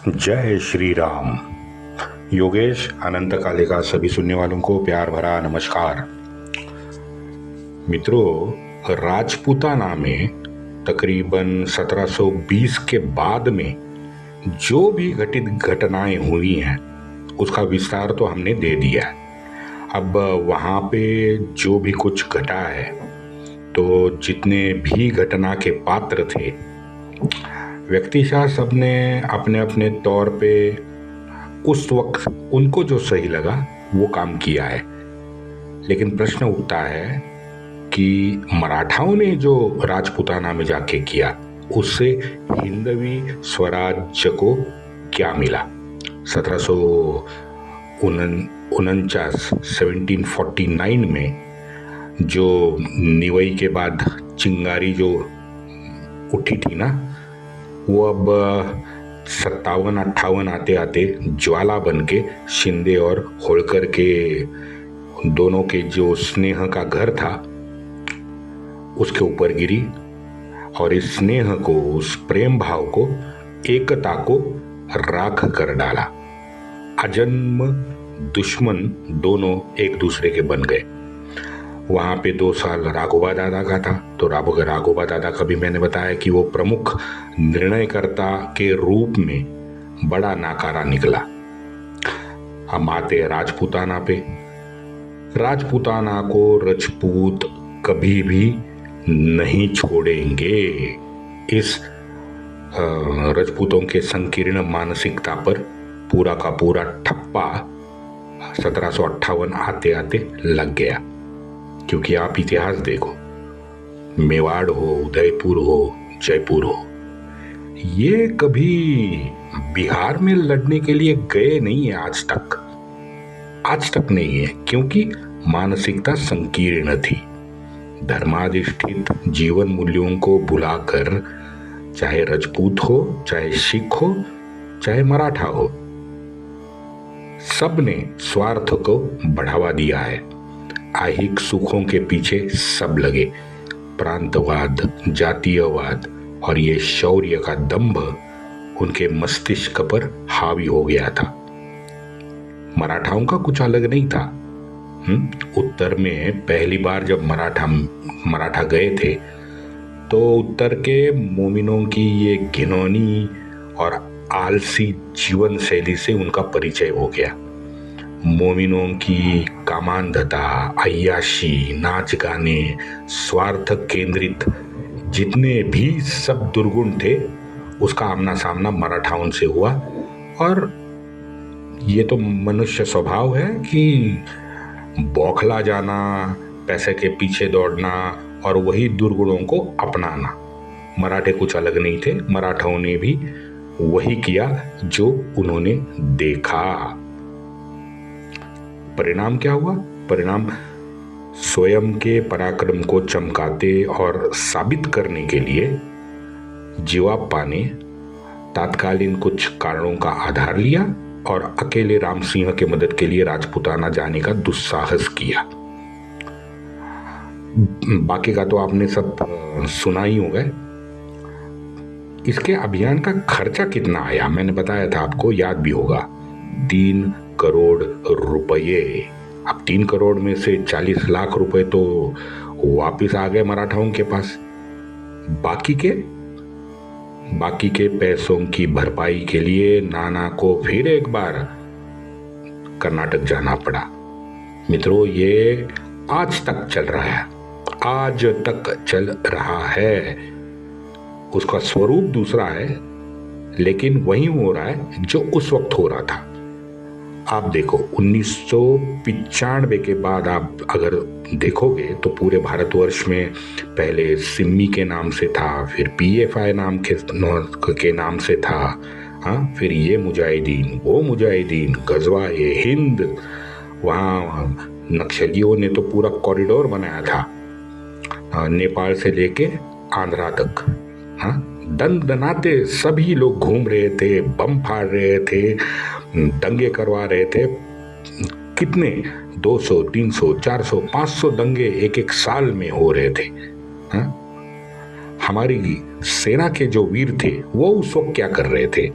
जय श्री राम। योगेश अनंत काले का सभी सुनने वालों को प्यार भरा नमस्कार। मित्रों, राजपूताना में तकरीबन 1720 के बाद में जो भी घटित घटनाएं हुई हैं उसका विस्तार तो हमने दे दिया है। अब वहाँ पे जो भी कुछ घटा है तो जितने भी घटना के पात्र थे व्यक्तिशः सबने अपने अपने तौर पे उस वक्त उनको जो सही लगा वो काम किया है। लेकिन प्रश्न उठता है कि मराठाओं ने जो राजपूताना में जाके किया उससे हिंदवी स्वराज्य को क्या मिला। 1749 में जो निवई के बाद चिंगारी जो उठी थी ना, वो अब 57-58 आते आते ज्वाला बन के शिंदे और होलकर के दोनों के जो स्नेह का घर था उसके ऊपर गिरी और इस स्नेह को, उस प्रेम भाव को, एकता को राख कर डाला। अजन्म दुश्मन दोनों एक दूसरे के बन गए। वहाँ पे 2 साल राघोबा दादा का था, तो राघोबा दादा का भी मैंने बताया कि वो प्रमुख निर्णयकर्ता के रूप में बड़ा नाकारा निकला। हम आते हैं राजपूताना पे। राजपूताना को राजपूत कभी भी नहीं छोड़ेंगे। इस राजपूतों के संकीर्ण मानसिकता पर पूरा का पूरा ठप्पा 1758 आते आते लग गया। क्योंकि आप इतिहास देखो, मेवाड़ हो, उदयपुर हो, जयपुर हो, ये कभी बिहार में लड़ने के लिए गए नहीं है आज तक नहीं है, क्योंकि मानसिकता संकीर्ण थी। धर्माधिष्ठित जीवन मूल्यों को भुलाकर, चाहे राजपूत हो, चाहे सिख हो, चाहे मराठा हो, सबने स्वार्थ को बढ़ावा दिया है। आहिक सुखों के पीछे सब लगे। प्रांतवाद, जातीयवाद और ये शौर्य का दंभ उनके मस्तिष्क पर हावी हो गया था। मराठाओं का कुछ अलग नहीं था। उत्तर में पहली बार जब मराठा गए थे तो उत्तर के मोमिनों की ये घिनौनी और आलसी जीवन शैली से उनका परिचय हो गया। मोमिनों की कामांधता, अय्याशी, नाच गाने, स्वार्थ केंद्रित जितने भी सब दुर्गुण थे उसका आमना सामना मराठाओं से हुआ। और ये तो मनुष्य स्वभाव है कि बौखला जाना, पैसे के पीछे दौड़ना और वही दुर्गुणों को अपनाना। मराठे कुछ अलग नहीं थे। मराठाओं ने भी वही किया जो उन्होंने देखा। परिणाम क्या हुआ? परिणाम स्वयं के पराक्रम को चमकाते और साबित करने के लिए जीवाप्पा ने तात्कालीन कुछ कारणों का आधार लिया और अकेले राम सिंह के मदद के लिए राजपूताना जाने का दुस्साहस किया। बाकी का तो आपने सब सुना ही होगा। इसके अभियान का खर्चा कितना आया मैंने बताया था आपको, याद भी होगा, 3 करोड़ रुपये। अब 3 करोड़ में से 40 लाख रुपए तो वापिस आ गए मराठाओं के पास। बाकी के पैसों की भरपाई के लिए नाना को फिर एक बार कर्नाटक जाना पड़ा। मित्रों, ये आज तक चल रहा है। उसका स्वरूप दूसरा है, लेकिन वही हो रहा है जो उस वक्त हो रहा था। आप देखो, 1995 के बाद आप अगर देखोगे तो पूरे भारतवर्ष में पहले सिम्मी के नाम से था, फिर PFI नाम के नाम से था, हाँ, फिर ये मुजाहिदीन, वो मुजाहिदीन, गजवा-ए हिंद। वहाँ नक्सलियों ने तो पूरा कॉरिडोर बनाया था, नेपाल से लेके आंध्रा तक। हाँ, दनाते सभी लोग घूम रहे थे, बम फाड़ रहे थे, दंगे करवा रहे थे। कितने 200, 300, 400, 500 दंगे एक साल में हो रहे थे। हाँ? हमारी सेना के जो वीर थे वो उस वक्त क्या कर रहे थे?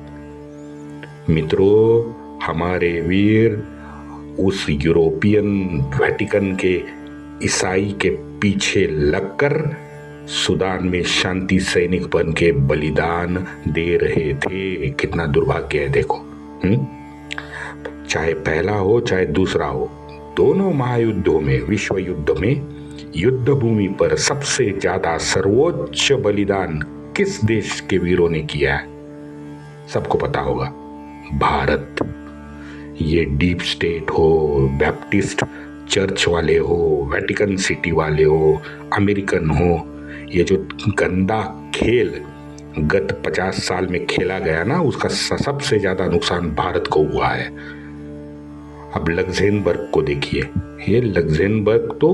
मित्रों, हमारे वीर उस यूरोपियन वेटिकन के ईसाई के पीछे लगकर सूडान में शांति सैनिक बन के बलिदान दे रहे थे। कितना दुर्भाग्य है देखो। चाहे पहला हो चाहे दूसरा हो, दोनों महायुद्धों में, विश्व युद्ध में युद्ध भूमि पर सबसे ज्यादा सर्वोच्च बलिदान किस देश के वीरों ने किया है? सबको पता होगा, भारत। ये डीप स्टेट हो, बैप्टिस्ट चर्च वाले हो, वेटिकन सिटी वाले हो, अमेरिकन हो, ये जो गंदा खेल गत 50 साल में खेला गया ना, उसका सबसे ज्यादा नुकसान भारत को हुआ है। अब लग्जेमबर्ग को देखिए, ये लग्जेमबर्ग तो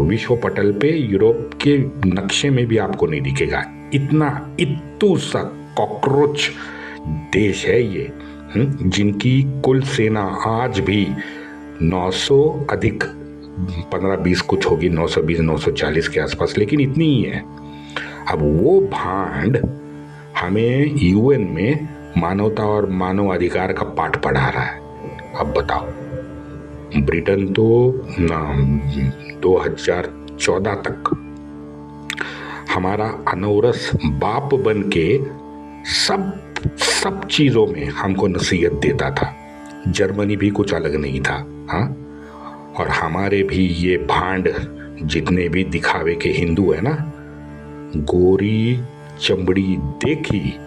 विश्व पटल पे यूरोप के नक्शे में भी आपको नहीं दिखेगा। इतना इत्तू सा कॉकरोच देश है ये, जिनकी कुल सेना आज भी 900 अधिक 15-20 कुछ होगी, 920-940 के आसपास, लेकिन इतनी ही है। अब वो भांड हमें यूएन में मानवता और मानवाधिकार का पाठ पढ़ा रहा है। अब बताओ, ब्रिटेन तो 2014 तक हमारा अनौरस बाप बन के सब चीजों में हमको नसीहत देता था। जर्मनी भी कुछ अलग नहीं था। हाँ, और हमारे भी ये भांड जितने भी दिखावे के हिंदू है ना, गोरी चमड़ी देखी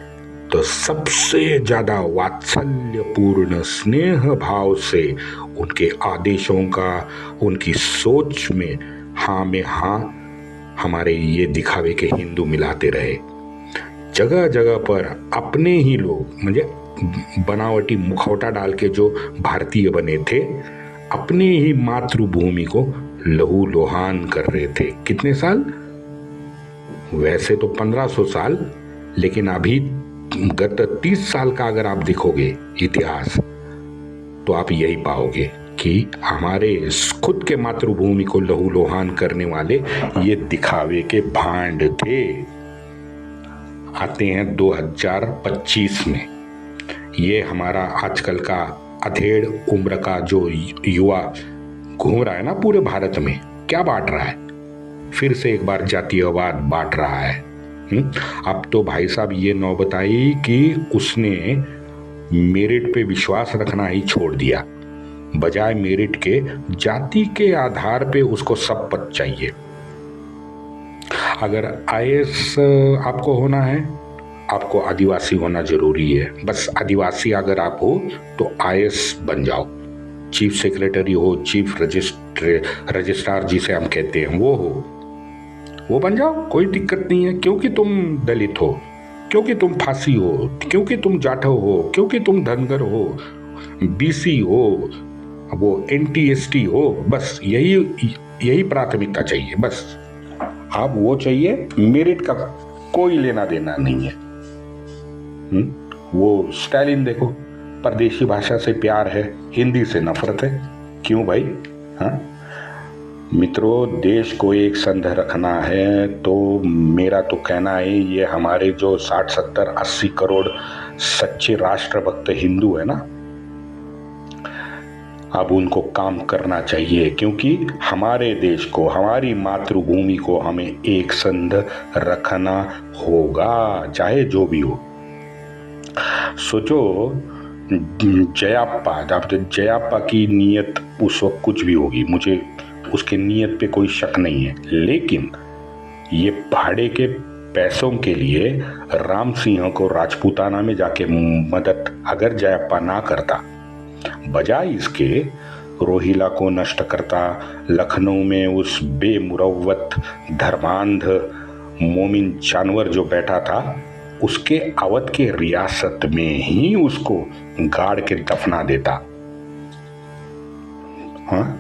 तो सबसे ज्यादा वात्सल्यपूर्ण स्नेह भाव से उनके आदेशों का, उनकी सोच में हाँ हमारे ये दिखावे के हिंदू मिलाते रहे। जगह जगह पर अपने ही लोग, मुझे बनावटी मुखौटा डाल के जो भारतीय बने थे, अपने ही मातृभूमि को लहू लोहान कर रहे थे। कितने साल? वैसे तो 1500 साल, लेकिन अभी गत 30 साल का अगर आप देखोगे इतिहास, तो आप यही पाओगे कि हमारे खुद के मातृभूमि को लहू लोहान करने वाले ये दिखावे के भांड थे। आते हैं 2025 में, ये हमारा आजकल का अधेड़ उम्र का जो युवा घूम रहा है ना पूरे भारत में, क्या बांट रहा है? फिर से एक बार जातीयवाद बांट रहा है। अब तो भाई साहब ये नौबत आई कि उसने मेरिट पे विश्वास रखना ही छोड़ दिया। बजाय मेरिट के जाति के आधार पे उसको सब पद चाहिए। अगर आईएएस आपको होना है, आपको आदिवासी होना जरूरी है। बस आदिवासी अगर आप हो तो आईएएस बन जाओ। चीफ सेक्रेटरी हो, चीफ रजिस्ट्रार जिसे हम कहते हैं, वो हो, वो बन जाओ, कोई दिक्कत नहीं है। क्योंकि तुम दलित हो, क्योंकि तुम फांसी हो, क्योंकि तुम जाटव हो, क्योंकि तुम धनगर हो, बीसी हो, वो एनटी-एसटी हो, बस यही प्राथमिकता चाहिए। बस आप वो चाहिए, मेरिट का कोई लेना देना नहीं है। वो स्टालिन देखो, परदेशी भाषा से प्यार है, हिंदी से नफरत है। क्यों भाई? हाँ मित्रों, देश को एक संध रखना है तो मेरा तो कहना है, ये हमारे जो 60, 70, 80 करोड़ सच्चे राष्ट्रभक्त हिंदू है ना, अब उनको काम करना चाहिए। क्योंकि हमारे देश को, हमारी मातृभूमि को हमें एक संध रखना होगा, चाहे जो भी हो। सोचो, जयाप्पा की नीयत उस वक्त कुछ भी होगी, मुझे उसके नीयत पे कोई शक नहीं है, लेकिन ये भाड़े के पैसों के लिए राम सिंह को राजपूताना में जाके मदद अगर जयाप्पा ना करता, बजाय इसके रोहिला को नष्ट करता, लखनऊ में उस बेमुरव्वत धर्मांध मोमिन जानवर जो बैठा था, उसके अवध के रियासत में ही उसको गाड़ के दफना देता। हाँ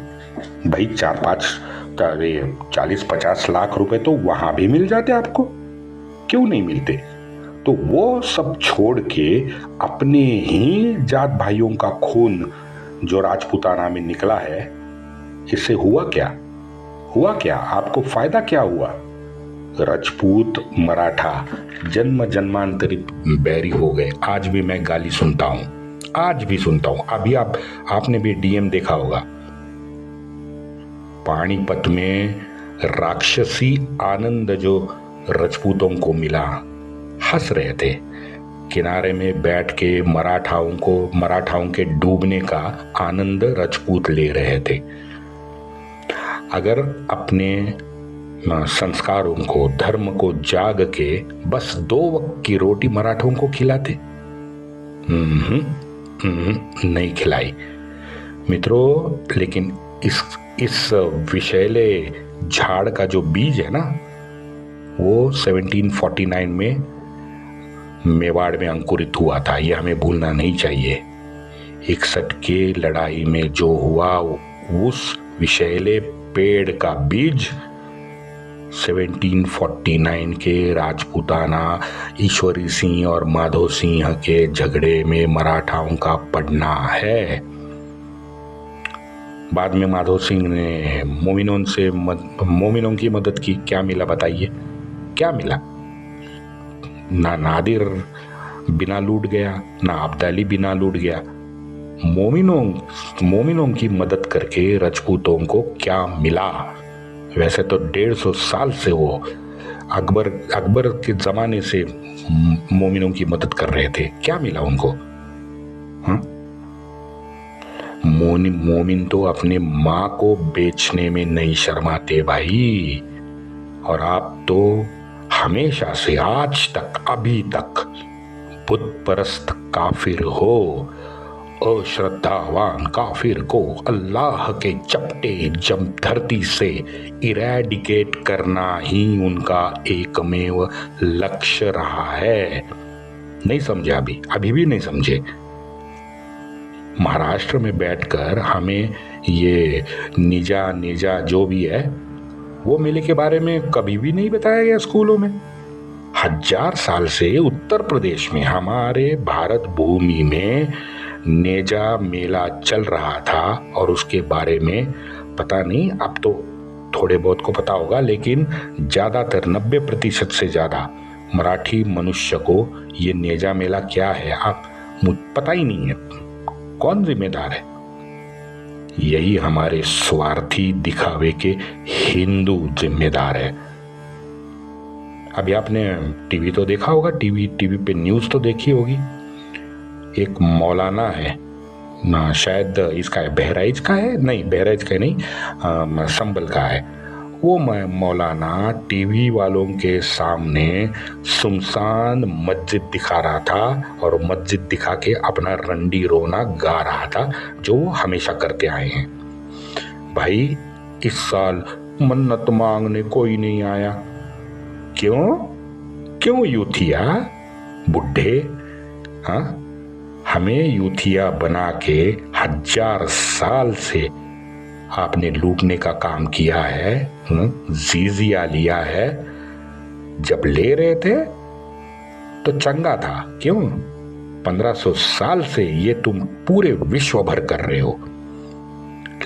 भाई, 40-50 लाख रुपए तो वहां भी मिल जाते आपको, क्यों नहीं मिलते? तो वो सब छोड़ के अपने ही जात भाइयों का खून जो राजपूताना में निकला है, इससे हुआ क्या? आपको फायदा क्या हुआ? राजपूत मराठा जन्म जन्मांतरित बैरी हो गए। आज भी मैं गाली सुनता हूं, आज भी सुनता हूं। अभी आपने भी डीएम देखा होगा, पानीपत में राक्षसी आनंद जो राजपूतों को मिला, हंस रहे थे किनारे में बैठ के, मराठाओं के डूबने का आनंद राजपूत ले रहे थे। अगर अपने संस्कारों को, धर्म को जाग के बस 2 वक्त की रोटी मराठों को खिलाते, नहीं खिलाई मित्रों। लेकिन इस विषैले झाड़ का जो बीज है ना, वो 1749 में मेवाड़ में अंकुरित हुआ था। यह हमें भूलना नहीं चाहिए। 61 के लड़ाई में जो हुआ, उस विषैले पेड़ का बीज 1749 के राजपूताना ईश्वरी सिंह और माधो सिंह के झगड़े में मराठाओं का पड़ना है। बाद में माधो सिंह ने मोमिनों की मदद की। क्या मिला बताइए, क्या मिला? ना नादिर बिना लूट गया, ना अब्दाली बिना लूट गया। मोमिनों की मदद करके राजपूतों को क्या मिला? वैसे तो 150 साल से वो अकबर के जमाने से मोमिनों की मदद कर रहे थे। क्या मिला उनको? मोमिन तो अपने माँ को बेचने में नहीं शर्माते भाई। और आप तो हमेशा से आज तक, अभी तक बुत परस्त काफिर हो। अश्रद्धावान काफिर को अल्लाह के चपटे जम धरती से इरेडिकेट करना ही उनका एकमेव लक्ष्य रहा है। नहीं समझे? अभी भी नहीं समझे? महाराष्ट्र में बैठकर हमें ये निजा जो भी है वो मेले के बारे में कभी भी नहीं बताया गया स्कूलों में। 1000 साल से उत्तर प्रदेश में, हमारे भारत भूमि में नेजा मेला चल रहा था और उसके बारे में पता नहीं, अब तो थोड़े बहुत को पता होगा, लेकिन ज़्यादातर 90% से ज़्यादा मराठी मनुष्य को ये नेजा मेला क्या है आप पता ही नहीं है। कौन जिम्मेदार है? यही हमारे स्वार्थी दिखावे के हिंदू जिम्मेदार है। अभी आपने टीवी तो देखा होगा, टीवी पे न्यूज़ तो देखी होगी। एक मौलाना है ना, शायद इसका है, बहराइच का है, नहीं बहराइच का नहीं, संभल का है। वो मौलाना टीवी वालों के सामने सुनसान मस्जिद दिखा रहा था और मस्जिद दिखा के अपना रंडी रोना गा रहा था, जो वो हमेशा करते आए हैं। भाई इस साल मन्नत मांगने कोई नहीं आया। क्यों यूथिया बुढ़े? हाँ, हमें यूथिया बना के 1000 साल से आपने लूटने का काम किया है, जीजिया लिया है। जब ले रहे थे तो चंगा था, क्यों? 1500 साल से ये तुम पूरे विश्व भर कर रहे हो।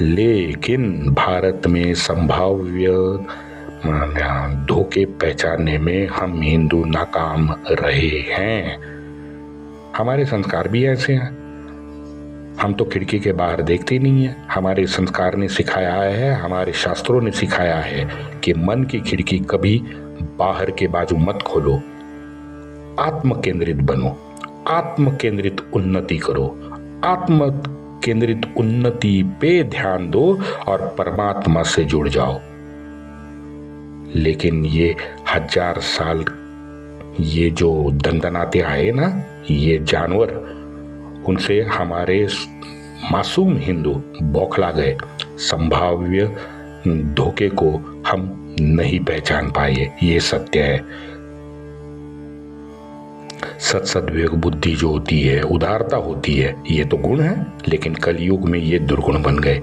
लेकिन भारत में संभाव्य धोखे पहचानने में हम हिंदू नाकाम रहे हैं। हमारे संस्कार भी ऐसे हैं, हम तो खिड़की के बाहर देखते नहीं है। हमारे संस्कार ने सिखाया है, हमारे शास्त्रों ने सिखाया है कि मन की खिड़की कभी बाहर के बाजू मत खोलो। आत्म केंद्रित बनो, आत्म केंद्रित उन्नति करो, आत्म केंद्रित उन्नति पे ध्यान दो और परमात्मा से जुड़ जाओ। लेकिन ये 1000 साल ये जो दंदनाते आए ना, ये जानवर, उनसे हमारे मासूम हिंदू बौखला गए। संभाव्य धोखे को हम नहीं पहचान पाए, ये सत्य है। सद्विवेक बुद्धि जो होती है, उदारता होती है, ये तो गुण है, लेकिन कलयुग में ये दुर्गुण बन गए।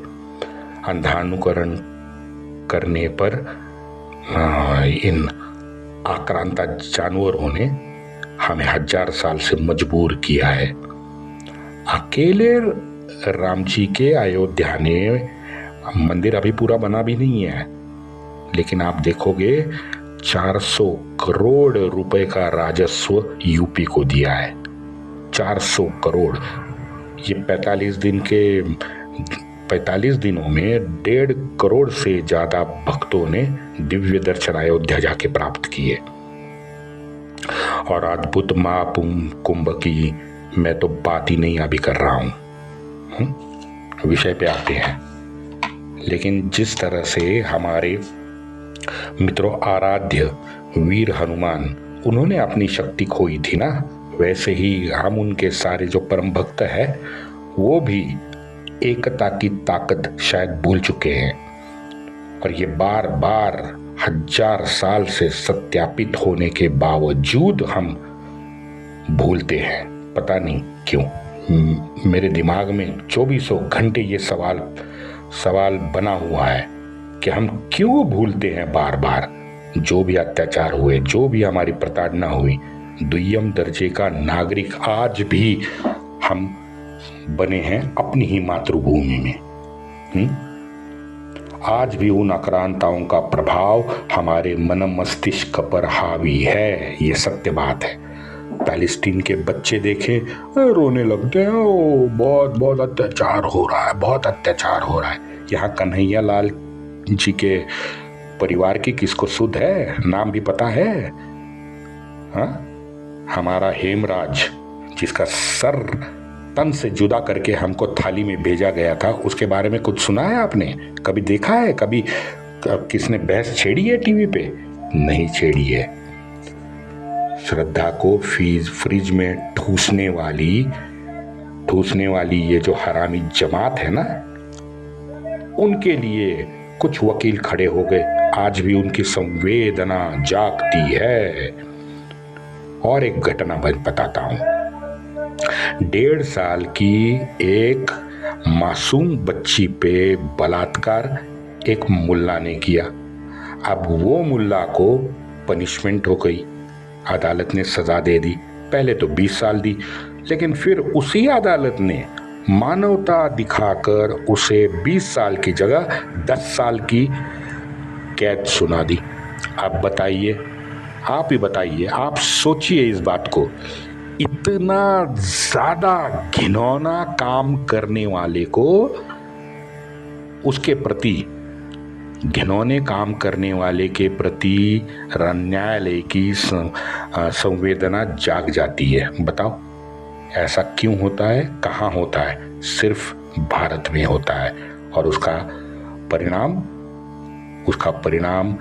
अंधानुकरण करने पर इन आक्रांता जानवरों ने हमें 1000 साल से मजबूर किया है। अकेले राम जी के अयोध्या ने मंदिर अभी पूरा बना भी नहीं है, लेकिन आप देखोगे 400 करोड़ रुपए का राजस्व यूपी को दिया है। 400 करोड़। ये 45 दिनों में 1.5 करोड़ से ज्यादा भक्तों ने दिव्य दर्शन अयोध्या जाके प्राप्त किए। और अद्भुत महाकुंभ की मैं तो बात ही नहीं अभी कर रहा हूं, विषय पे आते हैं। लेकिन जिस तरह से हमारे मित्रों आराध्य वीर हनुमान, उन्होंने अपनी शक्ति खोई थी ना, वैसे ही हम उनके सारे जो परम भक्त हैं वो भी एकता की ताकत शायद भूल चुके हैं। और ये बार बार 1000 साल से सत्यापित होने के बावजूद हम भूलते हैं, पता नहीं क्यों। मेरे दिमाग में 24 घंटे ये सवाल बना हुआ है कि हम क्यों भूलते हैं बार बार जो भी अत्याचार हुए, जो भी हमारी प्रताड़ना हुई। दुय्यम दर्जे का नागरिक आज भी हम बने हैं अपनी ही मातृभूमि में। आज भी उन आक्रांताओं का प्रभाव हमारे मन मस्तिष्क पर हावी है, ये सत्य बात है। पैलेस्टीन के बच्चे देखें, रोने लगते हैं, ओ बहुत बहुत अत्याचार हो रहा है, बहुत अत्याचार हो रहा है। यहाँ कन्हैया लाल जी के परिवार की किसको सुध है, नाम भी पता है? हाँ, हमारा हेमराज जिसका सर तन से जुदा करके हमको थाली में भेजा गया था, उसके बारे में कुछ सुना है आपने? कभी देखा है? कभी किसने बहस छेड़ी है टीवी पे? नहीं छेड़ी है। श्रद्धा को फ्रिज में ठूसने वाली ये जो हरामी जमात है ना, उनके लिए कुछ वकील खड़े हो गए। आज भी उनकी संवेदना जागती है। और एक घटना बताता हूं। 1.5 साल की एक मासूम बच्ची पे बलात्कार एक मुल्ला ने किया। अब वो मुल्ला को पनिशमेंट हो गई, अदालत ने सजा दे दी। पहले तो 20 साल दी, लेकिन फिर उसी अदालत ने मानवता दिखाकर उसे 20 साल की जगह 10 साल की कैद सुना दी। अब बताइए, आप ही बताइए, आप सोचिए इस बात को। इतना ज्यादा घिनौना काम करने वाले को, उसके प्रति, घिनौने काम करने वाले के प्रति न्यायालय की संवेदना जाग जाती है। बताओ ऐसा क्यों होता है, कहाँ होता है? सिर्फ भारत में होता है। और उसका परिणाम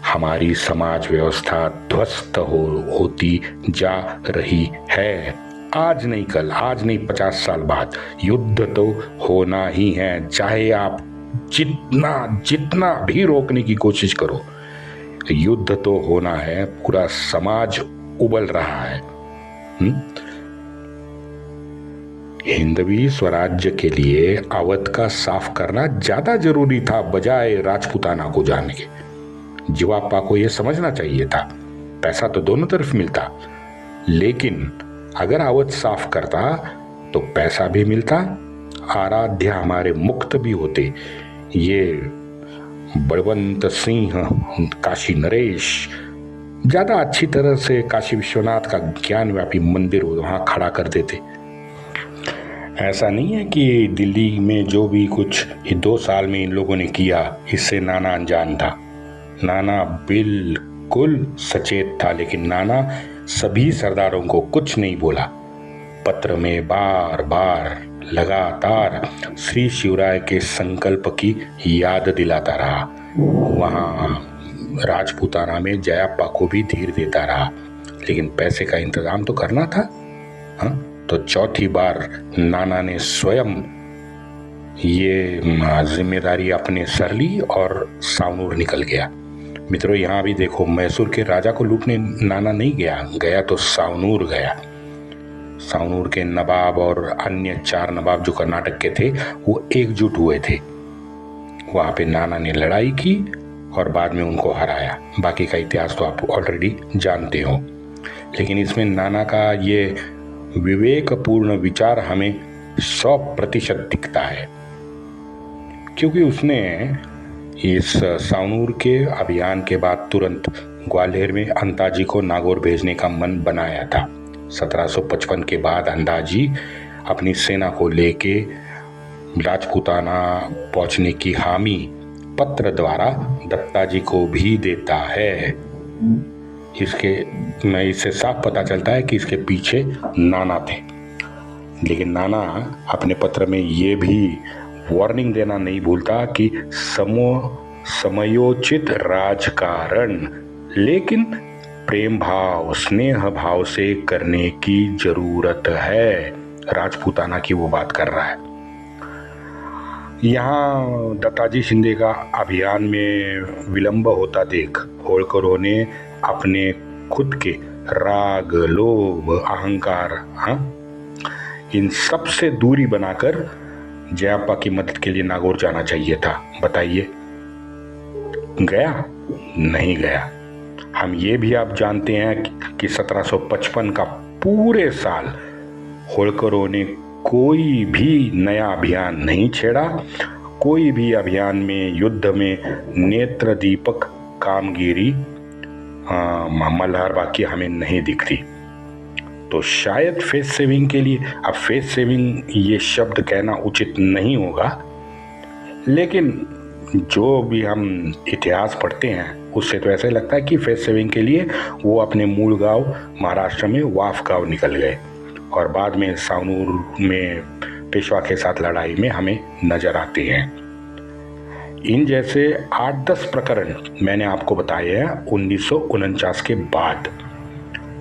हमारी समाज व्यवस्था ध्वस्त होती जा रही है। आज नहीं कल, आज नहीं 50 साल बाद युद्ध तो होना ही है। चाहे आप जितना भी रोकने की कोशिश करो, युद्ध तो होना है। पूरा समाज उबल रहा है। हिंदवी स्वराज्य के लिए अवध का साफ करना ज्यादा जरूरी था बजाय राजपूताना को जाने के। जीवाप्पा को यह समझना चाहिए था, पैसा तो दोनों तरफ मिलता, लेकिन अगर अवध साफ करता तो पैसा भी मिलता, आराध्य हमारे मुक्त भी होते। ये बलवंत सिंह, काशी नरेश ज्यादा अच्छी तरह से काशी विश्वनाथ का ज्ञान व्यापी मंदिर वहां खड़ा कर देते। ऐसा नहीं है कि दिल्ली में जो भी कुछ 2 साल में इन लोगों ने किया, इससे नाना अनजान था। नाना बिल्कुल सचेत था, लेकिन नाना सभी सरदारों को कुछ नहीं बोला। पत्र में बार बार लगातार श्री शिवराय के संकल्प की याद दिलाता रहा। वहां राजपूताना में जयाप्पा को भी धीर देता रहा, लेकिन पैसे का इंतजाम तो करना था। तो चौथी बार नाना ने स्वयं ये जिम्मेदारी अपने सर ली और सावनूर निकल गया। मित्रों, यहाँ भी देखो, मैसूर के राजा को लूटने नाना नहीं गया तो सावनूर गया। सावनूर के नवाब और अन्य 4 नवाब जो कर्नाटक के थे, वो एकजुट हुए थे। वहां पे नाना ने लड़ाई की और बाद में उनको हराया। बाकी का इतिहास तो आप ऑलरेडी जानते हो। लेकिन इसमें नाना का ये विवेकपूर्ण विचार हमें 100% दिखता है, क्योंकि उसने इस सावनूर के अभियान के बाद तुरंत ग्वालियर में अंताजी को नागौर भेजने का मन बनाया था। 1755 के बाद अंताजी अपनी सेना को लेके राजपूताना पहुंचने की हामी पत्र द्वारा दत्ता जी को भी देता है। इससे साफ पता चलता है कि इसके पीछे नाना थे। लेकिन नाना अपने पत्र में ये भी वार्निंग देना नहीं भूलता कि समयोचित राजकारण, लेकिन प्रेम भाव स्नेह भाव से करने की जरूरत है। राजपूताना की वो बात कर रहा है। यहाँ दत्ताजी शिंदे का अभियान में विलंब होता देख होळकरों ने अपने खुद के राग, लोभ, अहंकार, इन सब से दूरी बनाकर जयाप्पा की मदद के लिए नागौर जाना चाहिए था। बताइए, गया? नहीं गया। हम ये भी आप जानते हैं कि 1755 का पूरे साल होळकरों ने कोई भी नया अभियान नहीं छेड़ा। कोई भी अभियान में, युद्ध में नेत्र दीपक कामगिरी मल्हारबाग की हमें नहीं दिखती। तो शायद फेस सेविंग के लिए, अब फेस सेविंग ये शब्द कहना उचित नहीं होगा, लेकिन जो भी हम इतिहास पढ़ते हैं उससे तो ऐसा लगता है कि फेस सेविंग के लिए वो अपने मूल गांव महाराष्ट्र में वाफ गांव निकल गए और बाद में सावनूर में पेशवा के साथ लड़ाई में हमें नजर आते हैं। इन जैसे 8-10 प्रकरण मैंने आपको बताए हैं 1949 के बाद।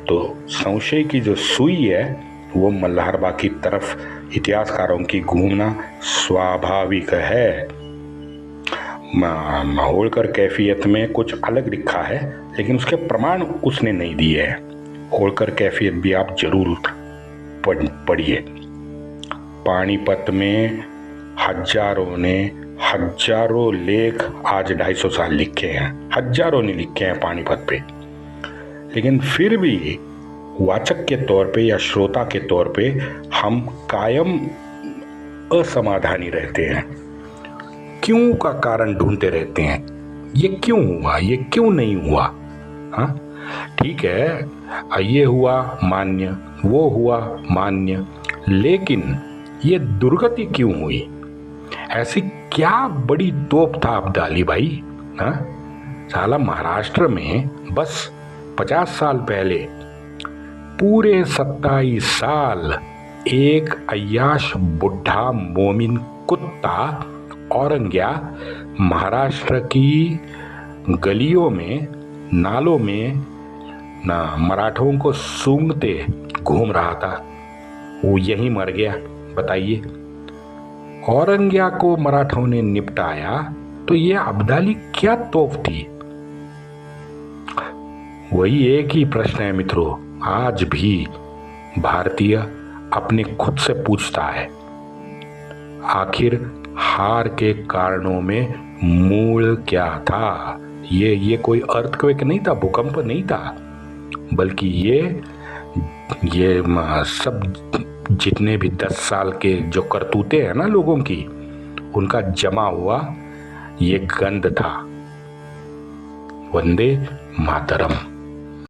तो संशय की जो सुई है वो मल्हारबाग की तरफ इतिहासकारों की घूमना स्वाभाविक है। होळकर कैफियत में कुछ अलग लिखा है, लेकिन उसके प्रमाण उसने नहीं दिए हैं। होळकर कैफियत भी आप जरूर पढ़िए। पानीपत में हजारों लेख आज 250 साल लिखे हैं, हजारों ने लिखे हैं पानीपत पे, लेकिन फिर भी वाचक के तौर पे या श्रोता के तौर पे हम कायम असमाधानी रहते हैं। क्यों का कारण ढूंढते रहते हैं। ये क्यों हुआ, ये क्यों नहीं हुआ। हाँ ठीक है, ये हुआ मान्य, वो हुआ मान्य, लेकिन ये दुर्गति क्यों हुई। ऐसी क्या बड़ी तोप था अब्दाली भाई। हाँ साला महाराष्ट्र में बस 50 साल पहले पूरे 27 साल एक अय्याश बुढ़ा मोमिन कुत्ता औरंग्या महाराष्ट्र की गलियों में, नालों में मराठों को सूंघते घूम रहा था। वो यहीं मर गया। बताइए, औरंग्या को मराठों ने निपटाया तो ये अब्दाली क्या तोफ थी। वही एक ही प्रश्न है मित्रों, आज भी भारतीय अपने खुद से पूछता है, आखिर हार के कारणों में मूल क्या था। ये कोई अर्थक्वेक नहीं था, भूकंप नहीं था, बल्कि ये सब जितने भी 10 साल के जो करतूते हैं ना लोगों की, उनका जमा हुआ ये गंध था। वंदे मातरम।